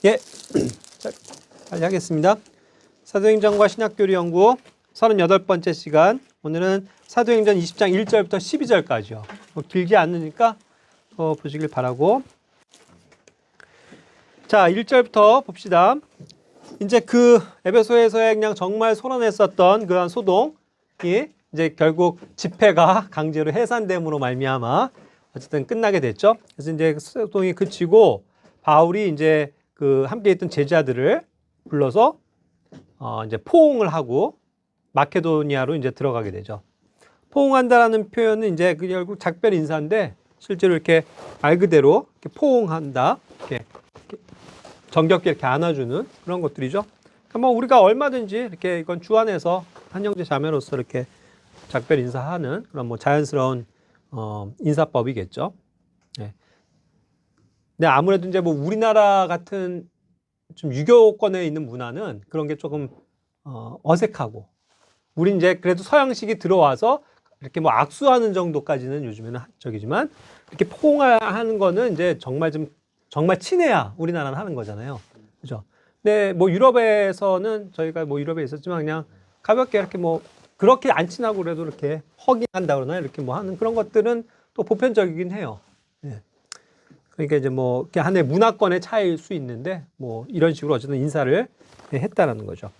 예, 자, 빨리 하겠습니다. 사도행전과 신약교리 연구 38번째 시간. 오늘은 사도행전 20장 1절부터 12절까지요. 뭐 길지 않으니까 보시길 바라고. 자, 1절부터 봅시다. 이제 그 에베소에서의 그냥 정말 소란했었던 그런 소동이 이제 결국 집회가 강제로 해산됨으로 말미암아 어쨌든 끝나게 됐죠. 그래서 이제 소동이 그치고 바울이 이제 그 함께 있던 제자들을 불러서 이제 포옹을 하고 마케도니아로 이제 들어가게 되죠. 포옹한다라는 표현은 이제 그 결국 작별 인사인데 실제로 이렇게 말 그대로 이렇게 포옹한다, 이렇게 정겹게 이렇게 안아주는 그런 것들이죠. 그러니까 뭐 우리가 얼마든지 이렇게 이건 주 안에서 한 형제 자매로서 이렇게 작별 인사하는 그런 뭐 자연스러운 인사법이겠죠. 네. 근데 아무래도 이제 뭐 우리나라 같은 좀 유교권에 있는 문화는 그런 게 조금 어색하고, 우린 이제 그래도 서양식이 들어와서 이렇게 뭐 악수하는 정도까지는 요즘에는 한적이지만 이렇게 포옹하는 거는 이제 정말 친해야 우리나라는 하는 거잖아요. 그죠? 근데 뭐 유럽에서는 저희가 뭐 유럽에 있었지만 그냥 가볍게 이렇게 뭐 그렇게 안 친하고 그래도 이렇게 허깅한다 그러나 이렇게 뭐 하는 그런 것들은 또 보편적이긴 해요. 네. 그러니까 이제 뭐 하나의 문화권의 차이일 수 있는데 뭐 이런 식으로 어쨌든 인사를 했다라는 거죠.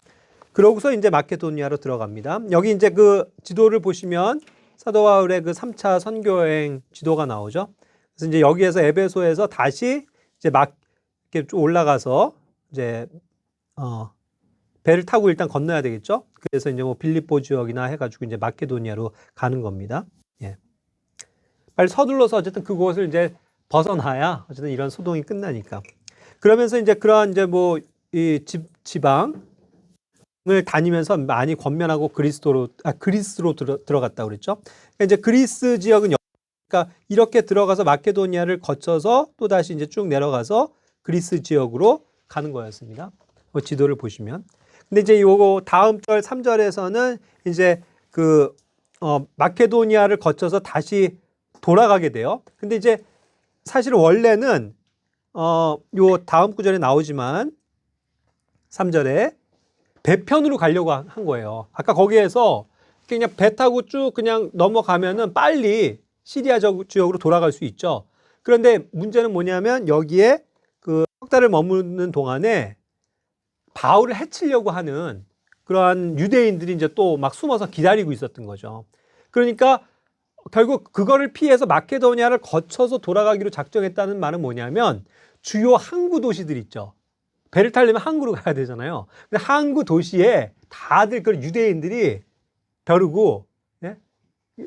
그러고서 이제 마케도니아로 들어갑니다. 여기 이제 그 지도를 보시면 사도 바울의 그 3차 선교여행 지도가 나오죠. 그래서 이제 여기에서 에베소에서 다시 이제 이렇게 쭉 올라가서 이제 배를 타고 일단 건너야 되겠죠. 그래서 이제 뭐 빌립보 지역이나 해가지고 이제 마케도니아로 가는 겁니다. 예. 빨리 서둘러서 어쨌든 그곳을 이제 벗어나야 어쨌든 이런 소동이 끝나니까. 그러면서 이제 그러한 이제 뭐 이 지방을 다니면서 많이 권면하고 그리스로 들어갔다 그랬죠. 그러니까 이제 그리스 지역은 그러니까 이렇게 들어가서 마케도니아를 거쳐서 또 다시 이제 쭉 내려가서 그리스 지역으로 가는 거였습니다. 지도를 보시면. 근데 이제 요거 다음 절 3절에서는 이제 그 마케도니아를 거쳐서 다시 돌아가게 돼요. 근데 이제 사실 원래는 요 다음 구절에 나오지만 3절에 배편으로 가려고 한 거예요. 아까 거기에서 그냥 배 타고 쭉 그냥 넘어가면은 빨리 시리아 지역으로 돌아갈 수 있죠. 그런데 문제는 뭐냐면 여기에 그 석 달을 머무는 동안에 바울을 해치려고 하는 그러한 유대인들이 이제 또 막 숨어서 기다리고 있었던 거죠. 그러니까 결국 그거를 피해서 마케도니아를 거쳐서 돌아가기로 작정했다는 말은 뭐냐면 주요 항구 도시들 있죠. 배를 타려면 항구로 가야 되잖아요. 근데 항구 도시에 다들 그 유대인들이 벼르고, 예?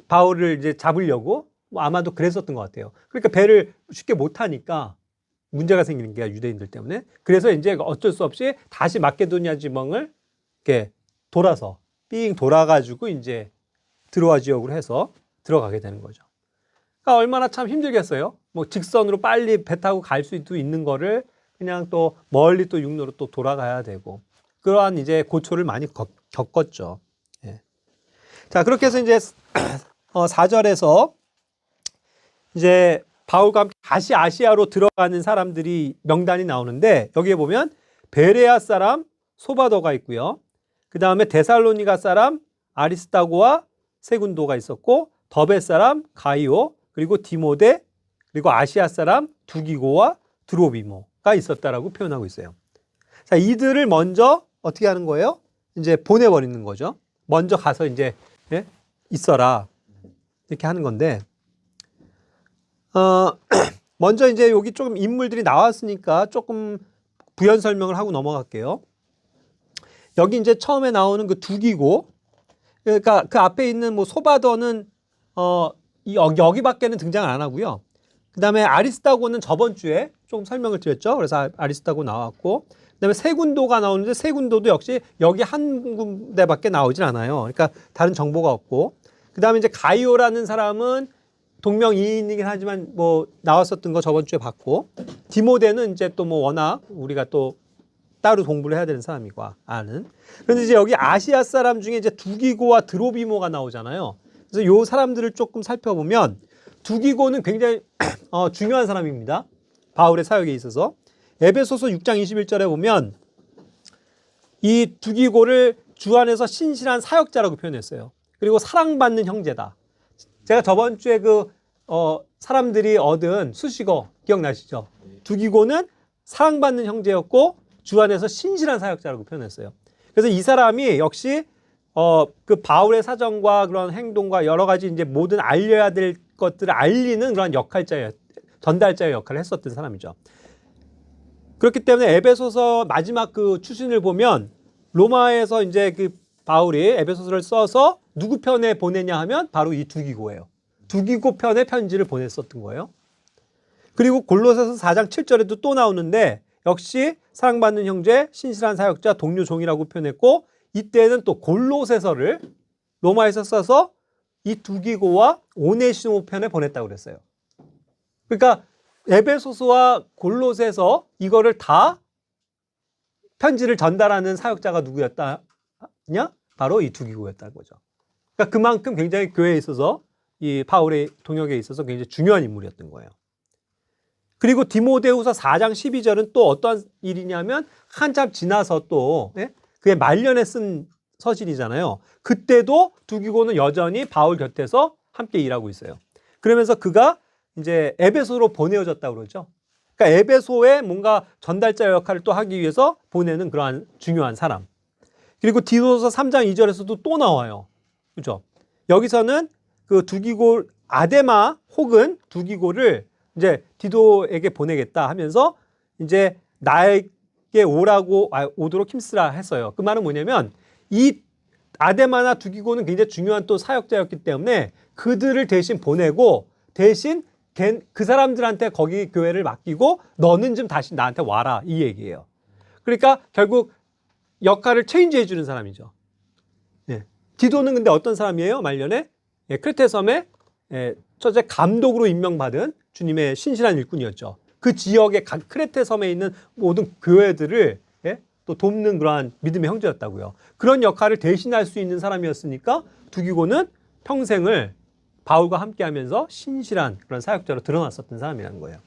바울을 이제 잡으려고 뭐 아마도 그랬었던 것 같아요. 그러니까 배를 쉽게 못 타니까 문제가 생기는 게 유대인들 때문에. 그래서 이제 어쩔 수 없이 다시 마케도니아 지방을 이렇게 돌아서 삥 돌아가지고 이제 드로아 지역으로 해서 들어가게 되는 거죠. 그러니까 얼마나 참 힘들겠어요. 뭐 직선으로 빨리 배 타고 갈 수도 있는 거를 그냥 또 멀리 또 육로로 또 돌아가야 되고, 그러한 이제 고초를 많이 겪었죠. 예. 자, 그렇게 해서 이제 4절에서 이제 바울과 함께 다시 아시아로 들어가는 사람들이 명단이 나오는데, 여기에 보면 베레아 사람 소바도가 있고요. 그 다음에 데살로니가 사람 아리스타고와 세군도가 있었고, 더베 사람 가이오, 그리고 디모데, 그리고 아시아 사람 두기고와 드로비모가 있었다라고 표현하고 있어요. 자, 이들을 먼저 어떻게 하는 거예요? 이제 보내버리는 거죠. 먼저 가서 이제 있어라 이렇게 하는 건데, 먼저 이제 여기 조금 인물들이 나왔으니까 조금 부연 설명을 하고 넘어갈게요. 여기 이제 처음에 나오는 그 두기고, 그러니까 그 앞에 있는 뭐 소바더는 여기밖에는 등장을 안 하고요. 그 다음에 아리스타고는 저번 주에 조금 설명을 드렸죠. 그래서 아리스타고 나왔고, 그 다음에 세군도가 나오는데 세군도도 역시 여기 한 군데밖에 나오질 않아요. 그러니까 다른 정보가 없고, 그 다음에 이제 가이오라는 사람은 동명이인이긴 하지만 뭐 나왔었던 거 저번 주에 봤고, 디모데는 이제 또 뭐 워낙 우리가 또 따로 공부를 해야 되는 사람이고 아는. 그런데 이제 여기 아시아 사람 중에 이제 두기고와 드로비모가 나오잖아요. 그래서 요 사람들을 조금 살펴보면 두기고는 굉장히 중요한 사람입니다. 바울의 사역에 있어서. 에베소서 6장 21절에 보면 이 두기고를 주 안에서 신실한 사역자라고 표현했어요. 그리고 사랑받는 형제다. 제가 저번 주에 사람들이 얻은 수식어 기억나시죠? 두기고는 사랑받는 형제였고 주 안에서 신실한 사역자라고 표현했어요. 그래서 이 사람이 역시 그 바울의 사정과 그런 행동과 여러 가지 이제 모든 알려야 될 것들을 알리는 그런 전달자의 역할을 했었던 사람이죠. 그렇기 때문에 에베소서 마지막 그 추신을 보면 로마에서 이제 그 바울이 에베소서를 써서 누구 편에 보내냐 하면 바로 이 두기고예요. 두기고 편에 편지를 보냈었던 거예요. 그리고 골로새서 4장 7절에도 또 나오는데 역시 사랑받는 형제, 신실한 사역자, 동료 종이라고 표현했고 이때는 또 골로새서를 로마에서 써서 이 두기고와 오네시모 편에 보냈다고 그랬어요. 그러니까 에베소서와 골로새서 이거를 다 편지를 전달하는 사역자가 누구였다냐? 바로 이 두기고였다는 거죠. 그러니까 그만큼 굉장히 교회에 있어서 이 바울의 동역에 있어서 굉장히 중요한 인물이었던 거예요. 그리고 디모데후서 4장 12절은 또 어떤 일이냐면 한참 지나서 또 그의 말년에 쓴 서신이잖아요. 그때도 두기고는 여전히 바울 곁에서 함께 일하고 있어요. 그러면서 그가 이제 에베소로 보내어졌다고 그러죠. 그러니까 에베소에 뭔가 전달자 역할을 또 하기 위해서 보내는 그러한 중요한 사람. 그리고 디도서 3장 2절에서도 또 나와요. 그죠? 여기서는 그 두기고 아데마 혹은 두기고를 이제 디도에게 보내겠다 하면서 이제 나에게 오도록 힘쓰라 했어요. 그 말은 뭐냐면 이 아데마나 두기고는 굉장히 중요한 또 사역자였기 때문에 그들을 대신 보내고 대신 그 사람들한테 거기 교회를 맡기고 너는 좀 다시 나한테 와라 이 얘기예요. 그러니까 결국 역할을 체인지해 주는 사람이죠. 디도는 근데 어떤 사람이에요? 말년에 크레테 섬에 첫째 감독으로 임명받은 주님의 신실한 일꾼이었죠. 그 지역의 크레테 섬에 있는 모든 교회들을 또 돕는 그러한 믿음의 형제였다고요. 그런 역할을 대신할 수 있는 사람이었으니까 두기고는 평생을 바울과 함께하면서 신실한 그런 사역자로 드러났었던 사람이라는 거예요.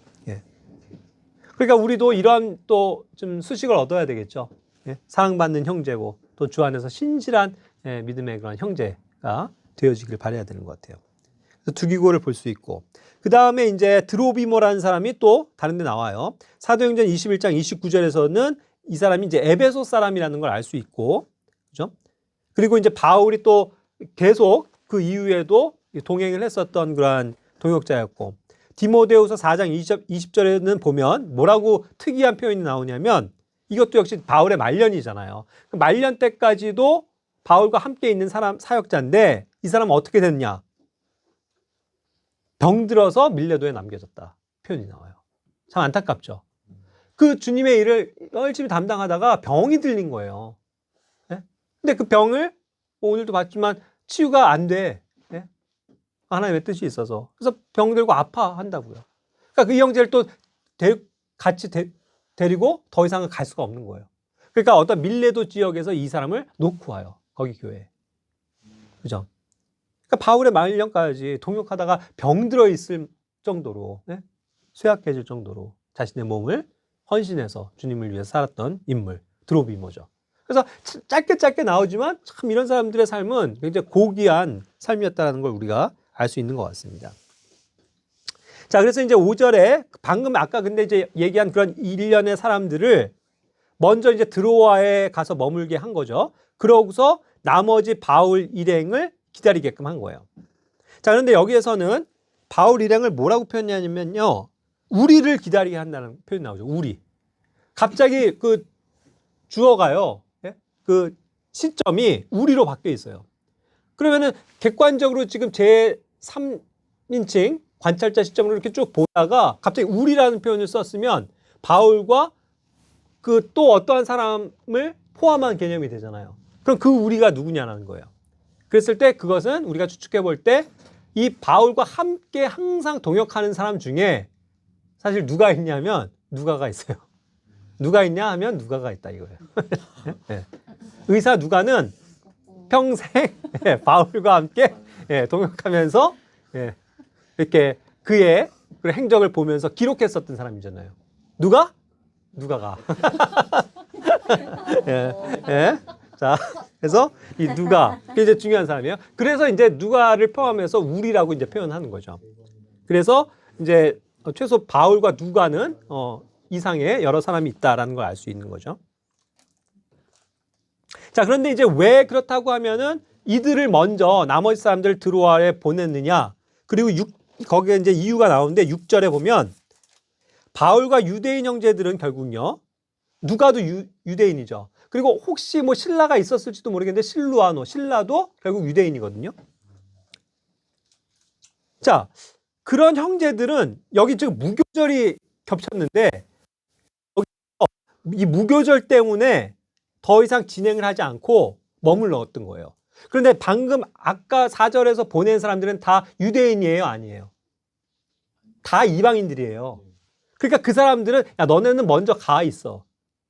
그러니까 우리도 이러한 또 좀 수식을 얻어야 되겠죠. 사랑받는 형제고 또 주 안에서 신실한 믿음의 그런 형제가 되어지길 바라야 되는 것 같아요. 그래서 두기고를 볼 수 있고 그 다음에 이제 드로비모라는 사람이 또 다른 데 나와요. 사도행전 21장 29절에서는 이 사람이 이제 에베소 사람이라는 걸 알 수 있고, 그죠? 그리고 이제 바울이 또 계속 그 이후에도 동행을 했었던 그러한 동역자였고, 디모데후서 4장 20절에는 보면 뭐라고 특이한 표현이 나오냐면 이것도 역시 바울의 말년이잖아요. 그 말년 때까지도 바울과 함께 있는 사람 사역자인데 이 사람은 어떻게 됐냐? 병들어서 밀레도에 남겨졌다 표현이 나와요. 참 안타깝죠. 그 주님의 일을 열심히 담당하다가 병이 들린 거예요. 근데 그 병을 오늘도 봤지만 치유가 안 돼. 하나님의 뜻이 있어서. 그래서 병들고 아파한다고요. 그러니까 그 형제를 또 같이 데리고 더 이상은 갈 수가 없는 거예요. 그러니까 어떤 밀레도 지역에서 이 사람을 놓고 와요. 거기 교회에. 그죠? 그러니까 바울의 말년까지 동역하다가 병들어 있을 정도로 쇠약해질 정도로 자신의 몸을 헌신해서 주님을 위해서 살았던 인물 드로비모죠. 그래서 짧게 나오지만 참 이런 사람들의 삶은 굉장히 고귀한 삶이었다는 걸 우리가 알 수 있는 것 같습니다. 자, 그래서 이제 5절에 방금 아까 근데 이제 얘기한 그런 일련의 사람들을 먼저 이제 드로아에 가서 머물게 한 거죠. 그러고서 나머지 바울 일행을 기다리게끔 한 거예요. 자, 그런데 여기에서는 바울 일행을 뭐라고 표현하냐면요. 우리를 기다리게 한다는 표현이 나오죠. 우리. 갑자기 그 주어가요. 그 시점이 우리로 바뀌어 있어요. 그러면은 객관적으로 지금 제 3인칭 관찰자 시점으로 이렇게 쭉 보다가 갑자기 우리라는 표현을 썼으면 바울과 그 또 어떠한 사람을 포함한 개념이 되잖아요. 그럼 그 우리가 누구냐는 거예요. 그랬을 때 그것은 우리가 추측해 볼 때 이 바울과 함께 항상 동역하는 사람 중에 사실 누가 있냐면 누가가 있어요. 누가 있냐 하면 누가가 있다 이거예요. 네. 의사 누가는 평생 바울과 함께 동역하면서 이렇게 그의 행적을 보면서 기록했었던 사람이잖아요. 누가? 누가가. 예, 예. 자, 그래서 이 누가 그게 이제 중요한 사람이에요. 그래서 이제 누가를 포함해서 우리라고 이제 표현하는 거죠. 그래서 이제 최소 바울과 누가는 이상의 여러 사람이 있다라는 걸 알 수 있는 거죠. 자, 그런데 이제 왜 그렇다고 하면은 이들을 먼저 나머지 사람들 드로아에 보냈느냐? 그리고 거기에 이제 이유가 나오는데 6절에 보면 바울과 유대인 형제들은 결국요. 누가도 유대인이죠. 그리고 혹시 뭐 신라가 있었을지도 모르겠는데 신라도 결국 유대인이거든요. 자, 그런 형제들은 여기 지금 무교절이 겹쳤는데 이 무교절 때문에 더 이상 진행을 하지 않고 머물렀던 거예요. 그런데 방금 아까 4절에서 보낸 사람들은 다 유대인이에요, 아니에요? 다 이방인들이에요. 그러니까 그 사람들은 야, 너네는 먼저 가 있어.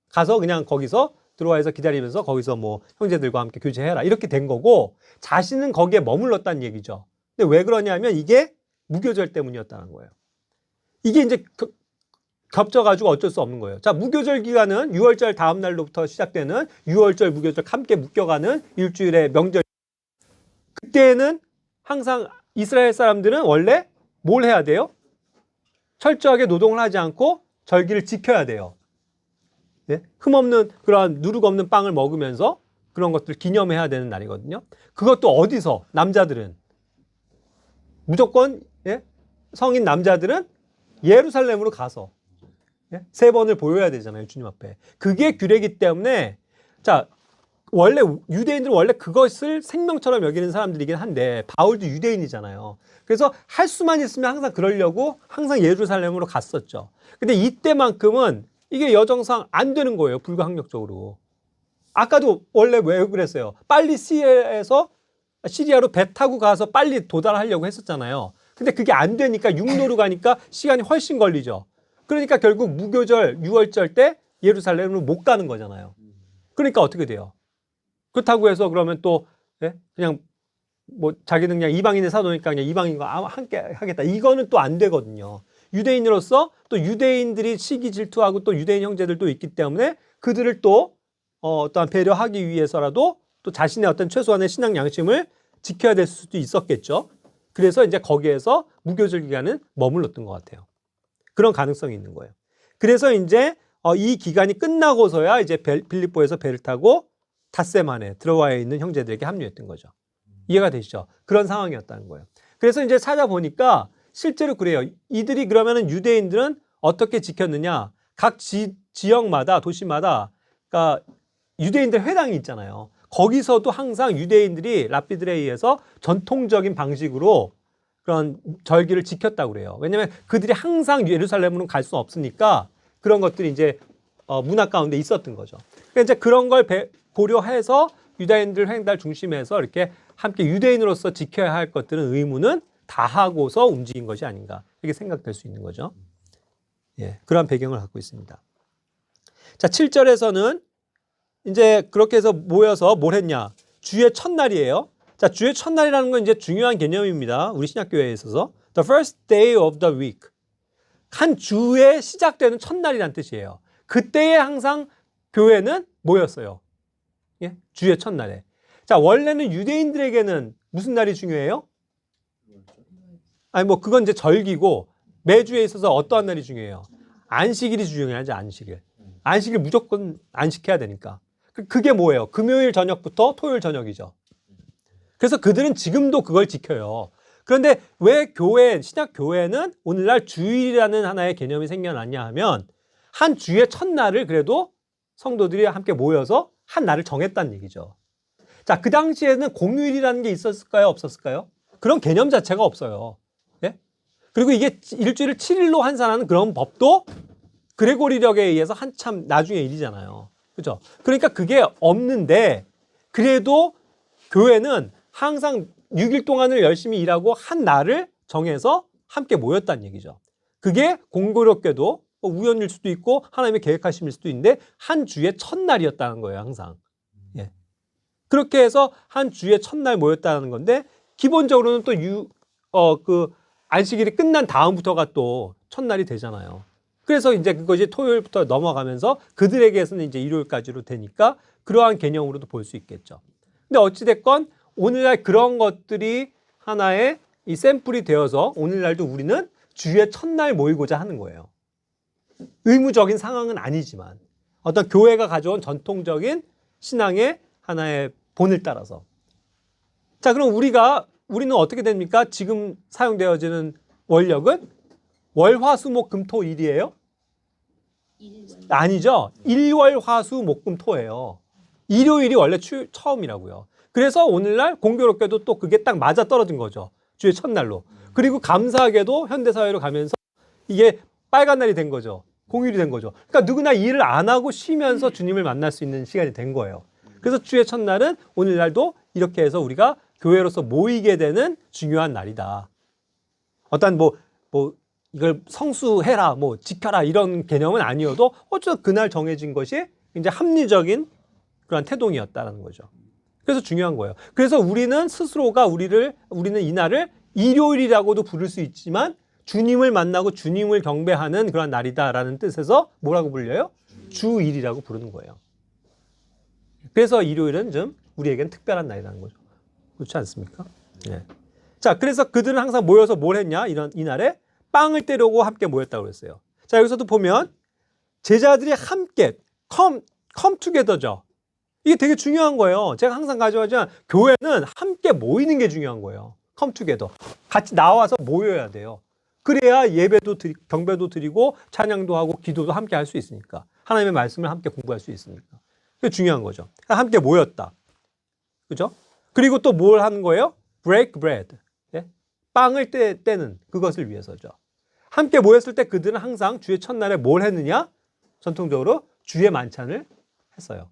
가서 그냥 거기서 들어와서 기다리면서 거기서 뭐 형제들과 함께 교제해라. 이렇게 된 거고 자신은 거기에 머물렀다는 얘기죠. 근데 왜 그러냐면 이게 무교절 때문이었다는 거예요. 이게 이제 겹쳐가지고 어쩔 수 없는 거예요. 자, 무교절 기간은 6월절 다음 날로부터 시작되는 6월절, 무교절 함께 묶여가는 일주일의 명절. 그때는 항상 이스라엘 사람들은 원래 뭘 해야 돼요? 철저하게 노동을 하지 않고 절기를 지켜야 돼요. 네? 흠없는 그런 누룩 없는 빵을 먹으면서 그런 것들 기념해야 되는 날이거든요. 그것도 어디서? 남자들은 무조건 성인 남자들은 예루살렘으로 가서 3번을 보여야 되잖아요, 주님 앞에. 그게 규례이기 때문에 자, 원래 유대인들은 원래 그것을 생명처럼 여기는 사람들이긴 한데 바울도 유대인이잖아요. 그래서 할 수만 있으면 항상 그러려고 항상 예루살렘으로 갔었죠. 근데 이때만큼은 이게 여정상 안 되는 거예요, 불가항력적으로. 아까도 원래 왜 그랬어요? 빨리 시리아로 배 타고 가서 빨리 도달하려고 했었잖아요. 근데 그게 안 되니까 육로로 가니까 시간이 훨씬 걸리죠. 그러니까 결국 무교절 6월절 때 예루살렘으로 못 가는 거잖아요. 그러니까 어떻게 돼요? 그렇다고 해서 그러면 또 그냥 뭐 자기는 그냥 이방인의 사도니까 그냥 이방인과 함께 하겠다. 이거는 또 안 되거든요. 유대인으로서 또 유대인들이 시기 질투하고 또 유대인 형제들도 있기 때문에 그들을 또 어떠한 배려하기 위해서라도 또 자신의 어떤 최소한의 신앙 양심을 지켜야 될 수도 있었겠죠. 그래서 이제 거기에서 무교절 기간은 머물렀던 것 같아요. 그런 가능성이 있는 거예요. 그래서 이제 이 기간이 끝나고서야 이제 빌립보에서 배를 타고 닷새만에 드로아에 있는 형제들에게 합류했던 거죠. 이해가 되시죠? 그런 상황이었다는 거예요. 그래서 이제 찾아보니까 실제로 그래요. 이들이 그러면은 유대인들은 어떻게 지켰느냐? 각 지역마다 도시마다 그러니까 유대인들 회당이 있잖아요. 거기서도 항상 유대인들이 랍비들에 의해서 전통적인 방식으로 그런 절기를 지켰다고 그래요. 왜냐하면 그들이 항상 예루살렘으로 갈 수 없으니까 그런 것들이 이제 문화 가운데 있었던 거죠. 그러니까 이제 그런 걸 고려해서 유다인들 횡달 중심에서 이렇게 함께 유대인으로서 지켜야 할 것들은 의무는 다 하고서 움직인 것이 아닌가 이렇게 생각될 수 있는 거죠. 예, 그런 배경을 갖고 있습니다. 자, 7절에서는 이제 그렇게 해서 모여서 뭘 했냐? 주의 첫날이에요. 자, 주의 첫날이라는 건 이제 중요한 개념입니다. 우리 신약교회에 있어서. The first day of the week. 한 주에 시작되는 첫날이란 뜻이에요. 그때에 항상 교회는 모였어요. 예? 주의 첫날에. 자, 원래는 유대인들에게는 무슨 날이 중요해요? 아니, 뭐, 그건 이제 절기고, 매주에 있어서 어떠한 날이 중요해요? 안식일이 중요하죠, 안식일. 안식일 무조건 안식해야 되니까. 그게 뭐예요? 금요일 저녁부터 토요일 저녁이죠. 그래서 그들은 지금도 그걸 지켜요. 그런데 왜 신약 교회는 오늘날 주일이라는 하나의 개념이 생겨났냐 하면 한 주의 첫날을 그래도 성도들이 함께 모여서 한 날을 정했다는 얘기죠. 자, 그 당시에는 공휴일이라는 게 있었을까요? 없었을까요? 그런 개념 자체가 없어요. 예? 그리고 이게 일주일을 7일로 환산하는 그런 법도 그레고리력에 의해서 한참 나중의 일이잖아요. 그죠? 그러니까 그게 없는데 그래도 교회는 항상 6일 동안을 열심히 일하고 한 날을 정해서 함께 모였다는 얘기죠. 그게 공교롭게도 우연일 수도 있고 하나님의 계획하심일 수도 있는데 한 주의 첫날이었다는 거예요, 항상. 예. 그렇게 해서 한 주의 첫날 모였다는 건데 기본적으로는 또 그 안식일이 끝난 다음부터가 또 첫날이 되잖아요. 그래서 이제 그것이 토요일부터 넘어가면서 그들에게서는 이제 일요일까지로 되니까 그러한 개념으로도 볼 수 있겠죠. 근데 어찌됐건 오늘날 그런 것들이 하나의 이 샘플이 되어서 오늘날도 우리는 주의 첫날 모이고자 하는 거예요. 의무적인 상황은 아니지만 어떤 교회가 가져온 전통적인 신앙의 하나의 본을 따라서. 자, 그럼 우리는 어떻게 됩니까? 지금 사용되어지는 원력은 월화수목금토일이에요? 아니죠. 일월화수목금토예요. 일요일이 원래 처음이라고요. 그래서 오늘날 공교롭게도 또 그게 딱 맞아 떨어진 거죠. 주의 첫날로. 그리고 감사하게도 현대사회로 가면서 이게 빨간 날이 된 거죠. 공휴일이 된 거죠. 그러니까 누구나 일을 안 하고 쉬면서 주님을 만날 수 있는 시간이 된 거예요. 그래서 주의 첫날은 오늘날도 이렇게 해서 우리가 교회로서 모이게 되는 중요한 날이다. 어떤 이걸 성수해라, 지켜라 이런 개념은 아니어도 어쩌다 그날 정해진 것이 이제 합리적인 그런 태동이었다는 거죠. 그래서 중요한 거예요. 그래서 우리는 스스로가 우리는 이 날을 일요일이라고도 부를 수 있지만 주님을 만나고 주님을 경배하는 그런 날이다라는 뜻에서 뭐라고 불려요? 주일이라고 부르는 거예요. 그래서 일요일은 좀 우리에겐 특별한 날이라는 거죠. 그렇지 않습니까? 네. 자, 그래서 그들은 항상 모여서 뭘 했냐? 이날에 빵을 떼려고 함께 모였다고 그랬어요. 자, 여기서도 보면 제자들이 함께 come together죠. 이게 되게 중요한 거예요. 제가 항상 가져가지만 교회는 함께 모이는 게 중요한 거예요. come together. 같이 나와서 모여야 돼요. 그래야 예배도 경배도 드리고 찬양도 하고 기도도 함께 할 수 있으니까. 하나님의 말씀을 함께 공부할 수 있으니까. 그게 중요한 거죠. 함께 모였다. 그죠? 그리고 또 뭘 하는 거예요? break bread. 예? 빵을 떼는 그것을 위해서죠. 함께 모였을 때 그들은 항상 주의 첫날에 뭘 했느냐? 전통적으로 주의 만찬을 했어요.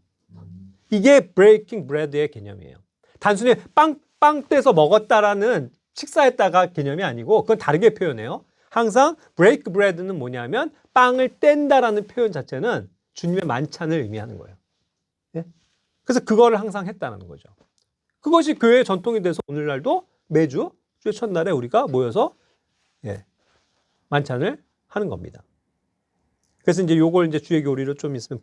이게 breaking bread의 개념이에요. 단순히 빵 떼서 먹었다라는 식사했다가 개념이 아니고 그건 다르게 표현해요. 항상 break bread는 뭐냐면 빵을 뗀다라는 표현 자체는 주님의 만찬을 의미하는 거예요. 예? 그래서 그거를 항상 했다는 거죠. 그것이 교회의 전통이 돼서 오늘날도 매주 주의 첫날에 우리가 모여서 만찬을 하는 겁니다. 그래서 이제 요걸 이제 주의 교리로 좀 있으면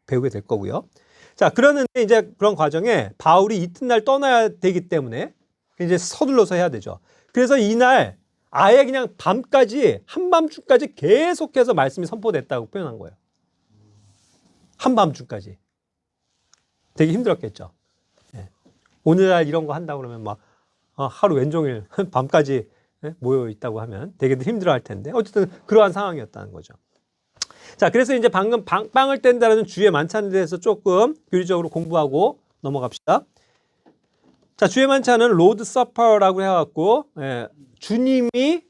배우게 될 거고요. 자, 그러는데 이제 그런 과정에 바울이 이튿날 떠나야 되기 때문에 이제 서둘러서 해야 되죠. 그래서 이날 아예 그냥 밤까지 한밤중까지 계속해서 말씀이 선포됐다고 표현한 거예요. 한밤중까지. 되게 힘들었겠죠. 예. 오늘날 이런 거 한다고 그러면 막 하루 왼종일 밤까지 모여 있다고 하면 되게 힘들어할 텐데 어쨌든 그러한 상황이었다는 거죠. 자, 그래서 이제 방금 빵을 뗀다는 주의 만찬에 대해서 조금 교리적으로 공부하고 넘어갑시다. 자, 주의 만찬은 로드 서퍼라고 해갖고 주님이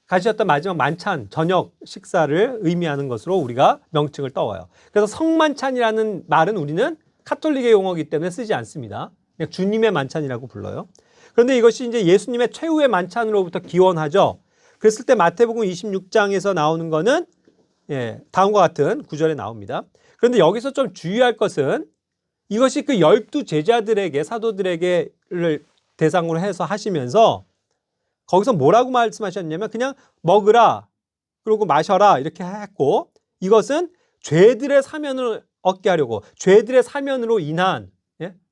가지셨던 마지막 만찬, 저녁 식사를 의미하는 것으로 우리가 명칭을 떠와요. 그래서 성만찬이라는 말은 우리는 카톨릭의 용어이기 때문에 쓰지 않습니다. 그냥 주님의 만찬이라고 불러요. 그런데 이것이 이제 예수님의 최후의 만찬으로부터 기원하죠. 그랬을 때 마태복음 26장에서 나오는 거는 다음과 같은 구절에 나옵니다. 그런데 여기서 좀 주의할 것은 이것이 그 12 제자들에게 사도들에게를 대상으로 해서 하시면서 거기서 뭐라고 말씀하셨냐면 그냥 먹으라 그리고 마셔라 이렇게 했고 이것은 죄들의 사면을 얻게 하려고 죄들의 사면으로 인한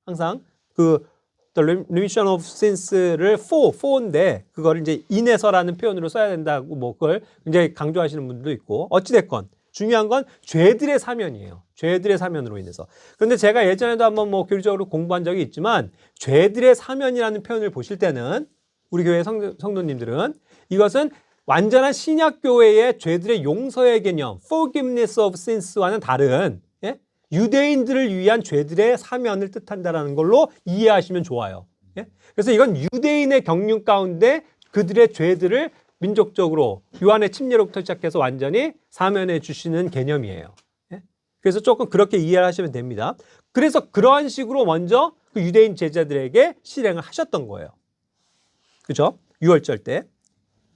항상 그 The remission of sins를 for인데 그걸 이제 인해서라는 표현으로 써야 된다고 그걸 굉장히 강조하시는 분들도 있고 어찌됐건 중요한 건 죄들의 사면이에요. 죄들의 사면으로 인해서. 그런데 제가 예전에도 한번 교리적으로 공부한 적이 있지만 죄들의 사면이라는 표현을 보실 때는 우리 교회 성도님들은 이것은 완전한 신약교회의 죄들의 용서의 개념 forgiveness of sins와는 다른 유대인들을 위한 죄들의 사면을 뜻한다는 걸로 이해하시면 좋아요. 그래서 이건 유대인의 경륜 가운데 그들의 죄들을 민족적으로 유한의 침례로부터 시작해서 완전히 사면해 주시는 개념이에요. 그래서 조금 그렇게 이해를 하시면 됩니다. 그래서 그러한 식으로 먼저 그 유대인 제자들에게 실행을 하셨던 거예요. 그죠? 유월절 때,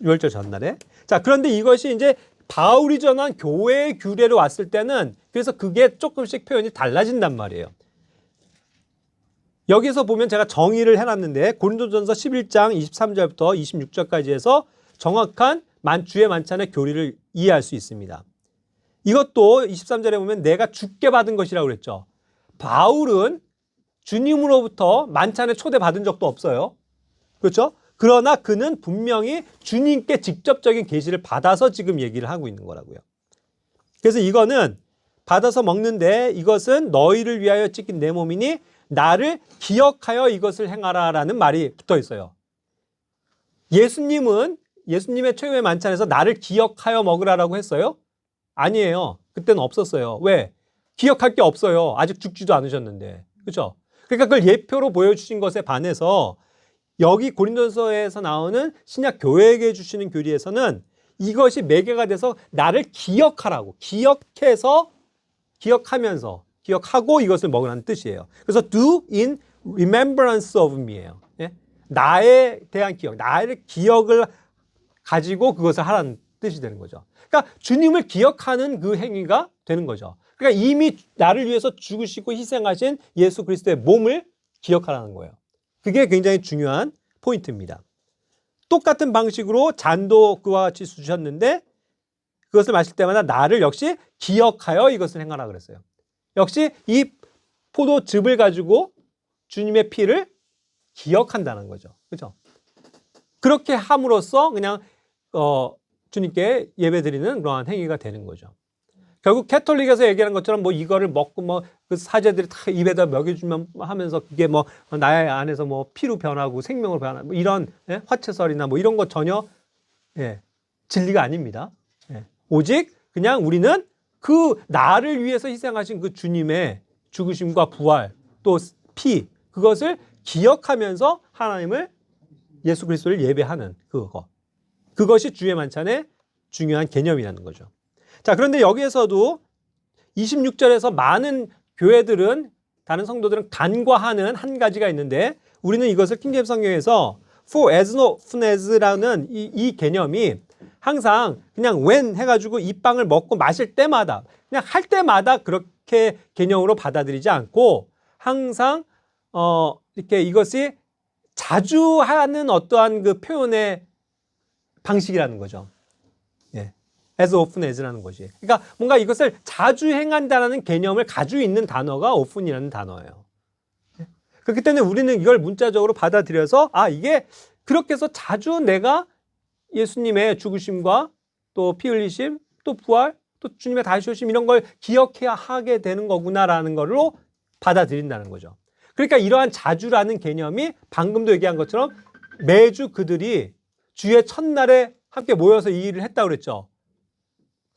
유월절 전날에. 자, 그런데 이것이 이제 바울이 전한 교회의 규례로 왔을 때는 그래서 그게 조금씩 표현이 달라진단 말이에요. 여기서 보면 제가 정의를 해놨는데 고린도전서 11장 23절부터 26절까지 해서 정확한 주의 만찬의 교리를 이해할 수 있습니다. 이것도 23절에 보면 내가 주께 받은 것이라고 그랬죠. 바울은 주님으로부터 만찬에 초대받은 적도 없어요. 그렇죠? 그러나 그는 분명히 주님께 직접적인 계시를 받아서 지금 얘기를 하고 있는 거라고요. 그래서 이거는 받아서 먹는데 이것은 너희를 위하여 찢긴 내 몸이니 나를 기억하여 이것을 행하라 라는 말이 붙어 있어요. 예수님의 최후의 만찬에서 나를 기억하여 먹으라라고 했어요? 아니에요. 그때는 없었어요. 왜? 기억할 게 없어요. 아직 죽지도 않으셨는데. 그렇죠? 그러니까 그걸 예표로 보여주신 것에 반해서 여기 고린도서에서 나오는 신약 교회에게 주시는 교리에서는 이것이 매개가 돼서 나를 기억하라고, 기억하고 이것을 먹으라는 뜻이에요. 그래서 do in remembrance of me예요. 예? 나에 대한 기억, 나의 기억을 가지고 그것을 하라는 뜻이 되는 거죠. 그러니까 주님을 기억하는 그 행위가 되는 거죠. 그러니까 이미 나를 위해서 죽으시고 희생하신 예수 그리스도의 몸을 기억하라는 거예요. 그게 굉장히 중요한 포인트입니다. 똑같은 방식으로 잔도 그와 같이 주셨는데 그것을 마실 때마다 나를 역시 기억하여 이것을 행하라 그랬어요. 역시 이 포도즙을 가지고 주님의 피를 기억한다는 거죠. 그렇죠? 그렇게 함으로써 그냥 주님께 예배드리는 그러한 행위가 되는 거죠. 결국 캐톨릭에서 얘기하는 것처럼 뭐 이거를 먹고 뭐 그 사제들이 다 입에다 먹여주면 하면서 그게 뭐 나의 안에서 뭐 피로 변하고 생명으로 변하고 뭐 이런 화채설이나 뭐 이런 거 전혀 진리가 아닙니다. 오직 그냥 우리는 그 나를 위해서 희생하신 그 주님의 죽으심과 부활 또 피 그것을 기억하면서 하나님을 예수 그리스도를 예배하는 그것이 주의 만찬의 중요한 개념이라는 거죠. 자, 그런데 여기에서도 26절에서 많은 교회들은 다른 성도들은 간과하는 한 가지가 있는데 우리는 이것을 킹제임스 성경에서 for as often as라는 이 개념이 항상 그냥 when 해가지고 이 빵을 먹고 마실 때마다 그냥 할 때마다 그렇게 개념으로 받아들이지 않고 항상 이렇게 이것이 자주 하는 어떠한 그 표현의 방식이라는 거죠. as often as라는 것이. 그러니까 뭔가 이것을 자주 행한다는 개념을 가지고 있는 단어가 often이라는 단어예요. 그렇기 때문에 우리는 이걸 문자적으로 받아들여서 이게 그렇게 해서 자주 내가 예수님의 죽으심과 또 피 흘리심, 또 부활, 또 주님의 다시 오심 이런 걸 기억해야 하게 되는 거구나라는 걸로 받아들인다는 거죠. 그러니까 이러한 자주라는 개념이 방금도 얘기한 것처럼 매주 그들이 주의 첫날에 함께 모여서 이 일을 했다고 그랬죠.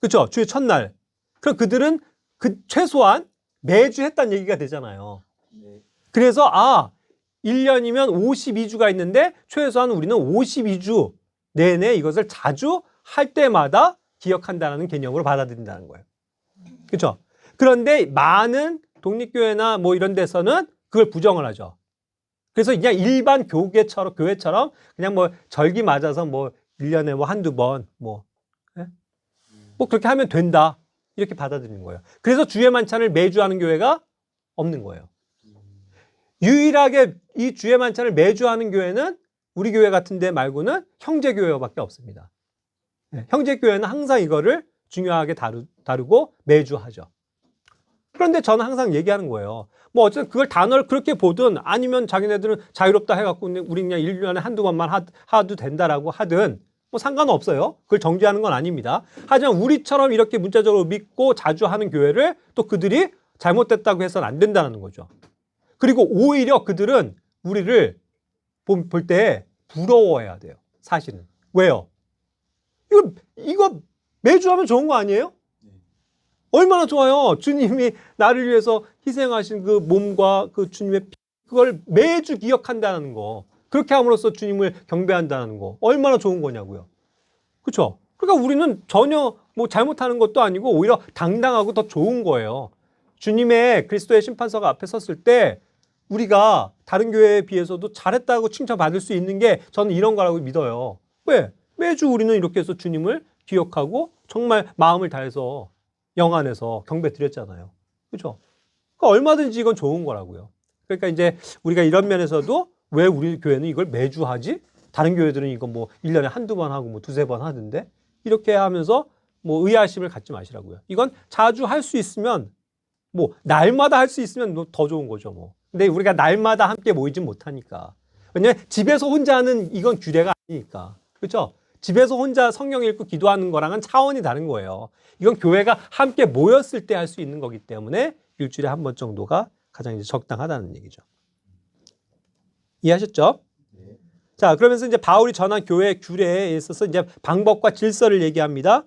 그렇죠? 주의 첫날. 그럼 그들은 최소한 매주 했다는 얘기가 되잖아요. 그래서 1년이면 52주가 있는데 최소한 우리는 52주 내내 이것을 자주 할 때마다 기억한다는 개념으로 받아들인다는 거예요. 그렇죠? 그런데 많은 독립교회나 뭐 이런 데서는 그걸 부정을 하죠. 그래서 그냥 일반 교회처럼 그냥 뭐 절기 맞아서 뭐 1년에 뭐 한두 번 뭐 그렇게 하면 된다. 이렇게 받아들이는 거예요. 그래서 주의 만찬을 매주 하는 교회가 없는 거예요. 유일하게 이 주의 만찬을 매주 하는 교회는 우리 교회 같은 데 말고는 형제교회밖에 없습니다. 형제교회는 항상 이거를 중요하게 다루고 매주 하죠. 그런데 저는 항상 얘기하는 거예요. 뭐 어쨌든 그걸 단어를 그렇게 보든 아니면 자기네들은 자유롭다 해갖고 우리 그냥 1년에 한두 번만 하도 된다라고 하든 뭐 상관은 없어요. 그걸 정죄하는 건 아닙니다. 하지만 우리처럼 이렇게 문자적으로 믿고 자주 하는 교회를 또 그들이 잘못됐다고 해서는 안 된다는 거죠. 그리고 오히려 그들은 우리를 볼 때 부러워해야 돼요. 사실은. 왜요? 이거 매주 하면 좋은 거 아니에요? 얼마나 좋아요. 주님이 나를 위해서 희생하신 그 몸과 그 주님의 피, 그걸 매주 기억한다는 거. 그렇게 함으로써 주님을 경배한다는 거. 얼마나 좋은 거냐고요. 그렇죠? 그러니까 우리는 전혀 뭐 잘못하는 것도 아니고 오히려 당당하고 더 좋은 거예요. 주님의 그리스도의 심판서가 앞에 섰을 때 우리가 다른 교회에 비해서도 잘했다고 칭찬받을 수 있는 게 저는 이런 거라고 믿어요. 왜? 매주 우리는 이렇게 해서 주님을 기억하고 정말 마음을 다해서 영안에서 경배 드렸잖아요. 그렇죠? 그러니까 얼마든지 이건 좋은 거라고요. 그러니까 이제 우리가 이런 면에서도 왜 우리 교회는 이걸 매주 하지? 다른 교회들은 이거 뭐 1년에 한두 번 하고 뭐 두세 번 하던데 이렇게 하면서 뭐 의아심을 갖지 마시라고요. 이건 자주 할 수 있으면 뭐 날마다 할 수 있으면 더 좋은 거죠 뭐. 근데 우리가 날마다 함께 모이진 못하니까. 왜냐면 집에서 혼자 하는 이건 규례가 아니니까. 그렇죠? 집에서 혼자 성경 읽고 기도하는 거랑은 차원이 다른 거예요. 이건 교회가 함께 모였을 때 할 수 있는 거기 때문에 일주일에 한 번 정도가 가장 이제 적당하다는 얘기죠. 이해하셨죠? 네. 자, 그러면서 이제 바울이 전한 교회 규례에 있어서 이제 방법과 질서를 얘기합니다.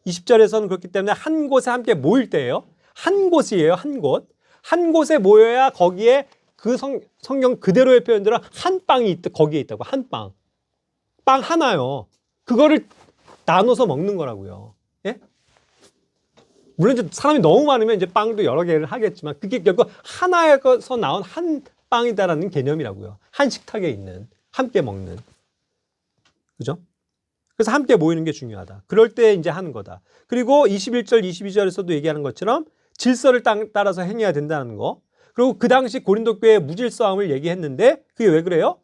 20절에서는 그렇기 때문에 한 곳에 함께 모일 때예요. 한 곳이에요, 한 곳. 한 곳에 모여야 거기에 그 성경 그대로의 표현대로 한 빵이 거기에 있다고. 한 빵. 빵 하나요. 그거를 나눠서 먹는 거라고요. 예? 물론 이제 사람이 너무 많으면 이제 빵도 여러 개를 하겠지만 그게 결국 하나에서 나온 한 빵이다라는 개념이라고요. 한 식탁에 있는, 함께 먹는. 그죠? 그래서 함께 모이는 게 중요하다. 그럴 때 이제 하는 거다. 그리고 21절, 22절에서도 얘기하는 것처럼 질서를 따라서 행해야 된다는 거. 그리고 그 당시 고린도 교회의 무질서함을 얘기했는데 그게 왜 그래요?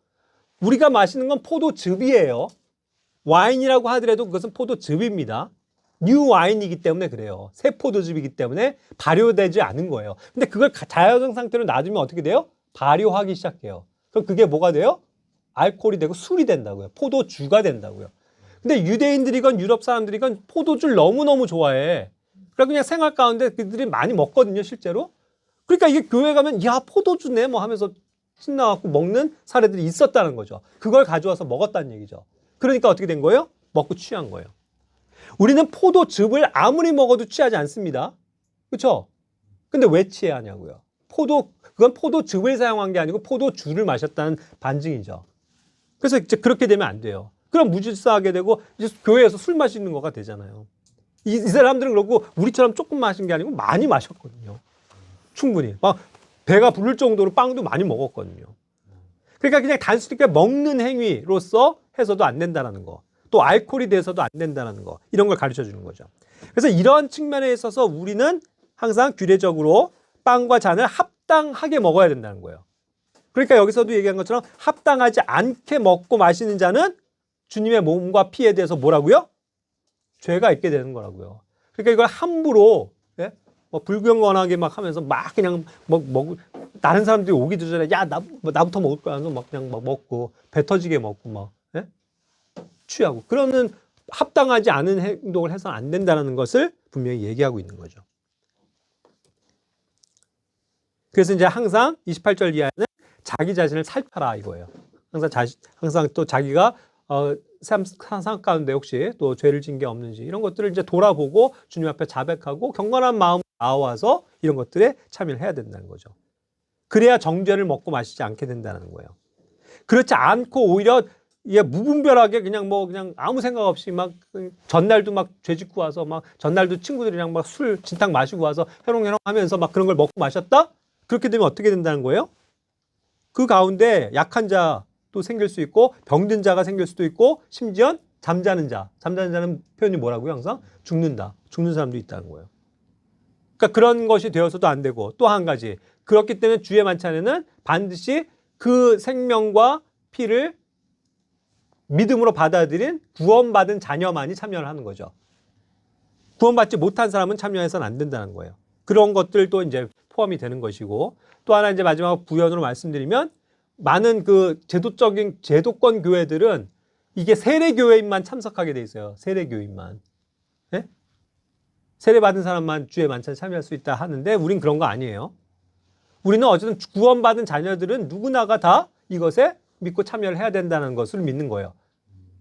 우리가 마시는 건 포도즙이에요. 와인이라고 하더라도 그것은 포도즙입니다. 뉴 와인이기 때문에 그래요. 새 포도즙이기 때문에 발효되지 않은 거예요. 근데 그걸 자연성 상태로 놔두면 어떻게 돼요? 발효하기 시작해요. 그럼 그게 뭐가 돼요? 알코올이 되고 술이 된다고요. 포도주가 된다고요. 근데 유대인들이건 유럽 사람들이건 포도주를 너무너무 좋아해. 그러니까 그냥 생활 가운데 그들이 많이 먹거든요, 실제로. 그러니까 이게 교회 가면 야, 포도주네 뭐 하면서 신나갖고 먹는 사례들이 있었다는 거죠. 그걸 가져와서 먹었다는 얘기죠. 그러니까 어떻게 된 거예요? 먹고 취한 거예요. 우리는 포도즙을 아무리 먹어도 취하지 않습니다. 그렇죠? 근데 왜 취해야 하냐고요. 그건 포도즙을 사용한 게 아니고 포도주를 마셨다는 반증이죠. 그래서 이제 그렇게 되면 안 돼요. 그럼 무질서하게 되고 이제 교회에서 술 마시는 거가 되잖아요. 이 사람들은 그러고 우리처럼 조금 마신 게 아니고 많이 마셨거든요. 충분히. 막 배가 부를 정도로 빵도 많이 먹었거든요. 그러니까 그냥 단순히 먹는 행위로서 해서도 안 된다는 거. 또 알코올이 돼서도 안 된다는 거. 이런 걸 가르쳐 주는 거죠. 그래서 이런 측면에 있어서 우리는 항상 규례적으로 빵과 잔을 합당하게 먹어야 된다는 거예요. 그러니까 여기서도 얘기한 것처럼 합당하지 않게 먹고 마시는 자는 주님의 몸과 피에 대해서 뭐라고요? 죄가 있게 되는 거라고요. 그러니까 이걸 함부로 예? 뭐 불경건하게 막 하면서 막 그냥 다른 사람들이 오기도 전에 야 나부터 먹을 거야 하면서 막 그냥 막 먹고 배 터지게 먹고 막 예? 취하고 그러는 합당하지 않은 행동을 해서는 안 된다는 것을 분명히 얘기하고 있는 거죠. 그래서 이제 항상 28절 이하에는 자기 자신을 살펴라 이거예요. 항상 또 자기가 삶 가운데 혹시 또 죄를 지은 게 없는지 이런 것들을 이제 돌아보고 주님 앞에 자백하고 경건한 마음으로 나와서 이런 것들에 참여를 해야 된다는 거죠. 그래야 정죄를 먹고 마시지 않게 된다는 거예요. 그렇지 않고 오히려 이게 무분별하게 그냥 아무 생각 없이 막 전날도 막 죄 짓고 와서 막 전날도 친구들이랑 막 술 진탕 마시고 와서 해롱해롱 하면서 막 그런 걸 먹고 마셨다? 그렇게 되면 어떻게 된다는 거예요? 그 가운데 약한 자도 생길 수 있고 병든 자가 생길 수도 있고 심지어 잠자는 자는 표현이 뭐라고요? 항상 죽는 사람도 있다는 거예요. 그러니까 그런 것이 되어서도 안 되고 또 한 가지 그렇기 때문에 주의 만찬에는 반드시 그 생명과 피를 믿음으로 받아들인 구원받은 자녀만이 참여를 하는 거죠. 구원받지 못한 사람은 참여해서는 안 된다는 거예요. 그런 것들도 이제 포함이 되는 것이고 또 하나 이제 마지막 부연으로 말씀드리면 많은 그 제도권 교회들은 이게 세례 교회인만 참석하게 돼 있어요. 세례 교인만. 예? 세례 받은 사람만 주의 만찬에 참여할 수 있다 하는데 우린 그런 거 아니에요. 우리는 어쨌든 구원받은 자녀들은 누구나가 다 이것에 믿고 참여를 해야 된다는 것을 믿는 거예요.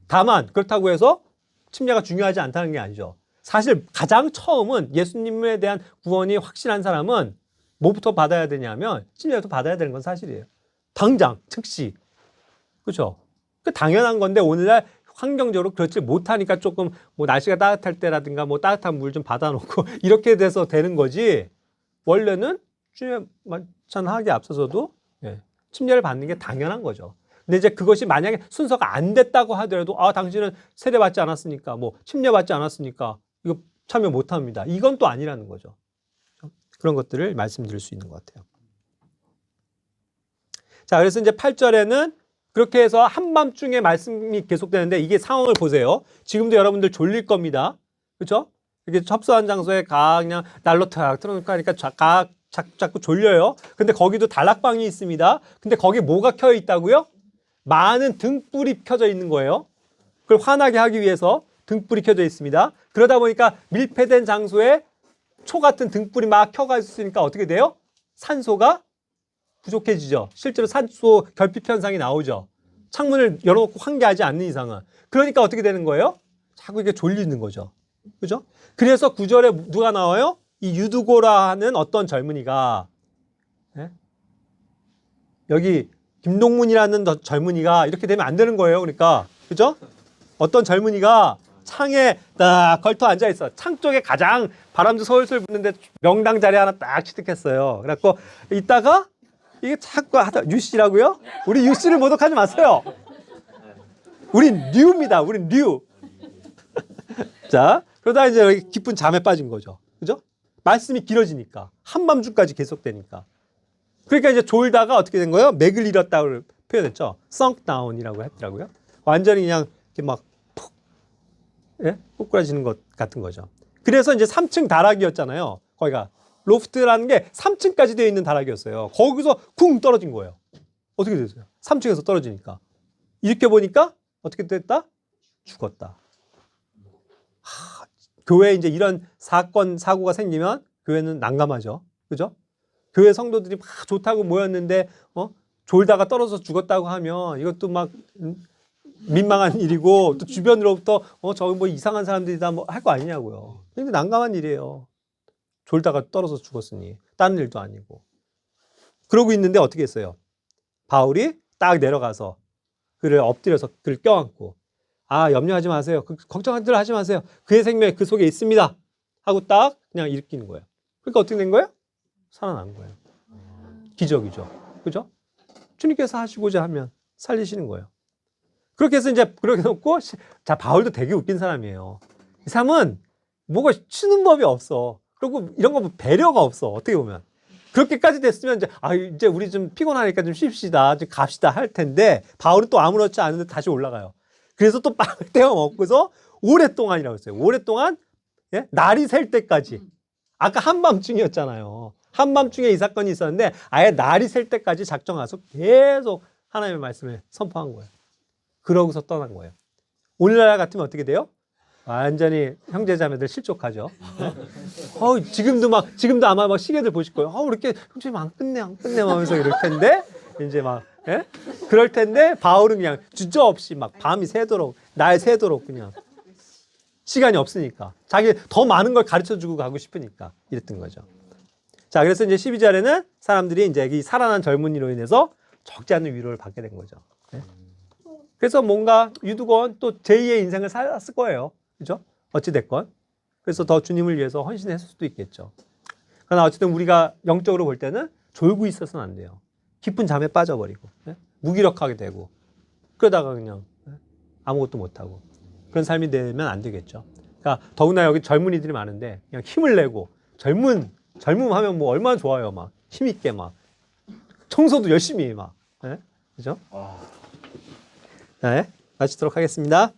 다만 그렇다고 해서 침례가 중요하지 않다는 게 아니죠. 사실 가장 처음은 예수님에 대한 구원이 확실한 사람은 뭐부터 받아야 되냐면 침례부터 받아야 되는 건 사실이에요. 당장 즉시. 그렇죠? 그 당연한 건데 오늘날 환경적으로 그렇지 못하니까 조금 뭐 날씨가 따뜻할 때라든가 뭐 따뜻한 물 좀 받아놓고 이렇게 돼서 되는 거지. 원래는 주의 만찬 하기에 앞서서도 침례를 받는 게 당연한 거죠. 근데 이제 그것이 만약에 순서가 안 됐다고 하더라도 당신은 세례 받지 않았으니까 뭐 침례 받지 않았으니까 이거 참여 못 합니다. 이건 또 아니라는 거죠. 그런 것들을 말씀드릴 수 있는 것 같아요. 자, 그래서 이제 8절에는 그렇게 해서 한밤중에 말씀이 계속되는데 이게 상황을 보세요. 지금도 여러분들 졸릴 겁니다. 그렇죠? 이렇게 협소한 장소에 그냥 난로 탁 틀어놓고 하니까 자꾸 졸려요. 근데 거기도 다락방이 있습니다. 근데 거기 뭐가 켜져 있다고요? 많은 등불이 켜져 있는 거예요. 그걸 환하게 하기 위해서 등불이 켜져 있습니다. 그러다 보니까 밀폐된 장소에 초 같은 등불이 막 켜가 있으니까 어떻게 돼요? 산소가 부족해지죠. 실제로 산소 결핍 현상이 나오죠. 창문을 열어놓고 환기하지 않는 이상은. 그러니까 어떻게 되는 거예요? 자꾸 이게 졸리는 거죠. 그죠? 그래서 구절에 누가 나와요? 이 유두고라 하는 어떤 젊은이가, 예? 여기 김동문이라는 젊은이가 이렇게 되면 안 되는 거예요. 그러니까 그죠? 어떤 젊은이가 창에 딱 걸터 앉아 있어. 창 쪽에 가장 바람도 솔솔 부는데 명당 자리 하나 딱 취득했어요. 그래갖고 이따가 이게 자꾸 하다 유씨라고요? 우리 유씨를 모독하지 마세요. 우린 류입니다. 우린 류. 자, 그러다 이제 여기 깊은 잠에 빠진 거죠. 그죠? 말씀이 길어지니까 한밤중까지 계속되니까. 그러니까 이제 졸다가 어떻게 된 거예요? 맥을 잃었다고 표현했죠. sunk down이라고 했더라고요. 완전히 그냥 이렇게 막 푹, 예? 꼬꾸라지는 것 같은 거죠. 그래서 이제 3층 다락이었잖아요. 거기가 로프트라는 게 3층까지 되어 있는 다락이었어요. 거기서 쿵 떨어진 거예요. 어떻게 됐어요? 3층에서 떨어지니까. 이렇게 보니까 어떻게 됐다? 죽었다. 교회에 이제 이런 사건, 사고가 생기면 교회는 난감하죠. 그죠? 교회 성도들이 막 좋다고 모였는데, 졸다가 떨어져서 죽었다고 하면 이것도 막 민망한 일이고, 또 주변으로부터, 저기 뭐 이상한 사람들이다 뭐 할 거 아니냐고요. 근데 난감한 일이에요. 졸다가 떨어져서 죽었으니. 다른 일도 아니고. 그러고 있는데 어떻게 했어요? 바울이 딱 내려가서 그를 엎드려서 그를 껴안고, 아, 염려하지 마세요. 걱정들 하지 마세요. 그의 생명이 그 속에 있습니다. 하고 딱 그냥 일으키는 거예요. 그러니까 어떻게 된 거예요? 살아난 거예요. 기적이죠. 그죠? 주님께서 하시고자 하면 살리시는 거예요. 그렇게 해서 이제 그렇게 놓고, 자, 바울도 되게 웃긴 사람이에요. 이 사람은 뭐가 치는 법이 없어. 그리고 이런 거 배려가 없어. 어떻게 보면. 그렇게까지 됐으면 이제 우리 좀 피곤하니까 좀 쉽시다. 좀 갑시다 할 텐데, 바울은 또 아무렇지 않은데 다시 올라가요. 그래서 또 빵을 떼어 먹고서 오랫동안이라고 했어요. 오랫동안, 예? 날이 셀 때까지. 아까 한밤중이었잖아요. 한밤중에 이 사건이 있었는데 아예 날이 셀 때까지 작정해서 계속 하나님의 말씀을 선포한 거예요. 그러고서 떠난 거예요. 오늘날 같으면 어떻게 돼요? 완전히 형제자매들 실족하죠. 네? 지금도 아마 막 시계들 보실 거예요. 왜 이렇게 형제님 안 끝내 하면서 이럴 텐데, 이제 막, 예? 그럴 텐데, 바울은 그냥 주저없이 막 밤이 새도록, 날 새도록 그냥. 시간이 없으니까. 자기 더 많은 걸 가르쳐 주고 가고 싶으니까. 이랬던 거죠. 자, 그래서 이제 12절에는 사람들이 이제 이 살아난 젊은이로 인해서 적지 않은 위로를 받게 된 거죠. 네? 그래서 뭔가 유두건 또 제2의 인생을 살았을 거예요. 그죠? 어찌됐건. 그래서 더 주님을 위해서 헌신했을 수도 있겠죠. 그러나 어쨌든 우리가 영적으로 볼 때는 졸고 있어서는 안 돼요. 깊은 잠에 빠져버리고, 네? 무기력하게 되고, 그러다가 그냥 아무것도 못하고. 그런 삶이 되면 안 되겠죠. 그러니까 더구나 여기 젊은이들이 많은데 그냥 힘을 내고 젊음 하면 뭐 얼마나 좋아요. 막 힘있게 막 청소도 열심히 막. 네? 그죠? 네, 마치도록 하겠습니다.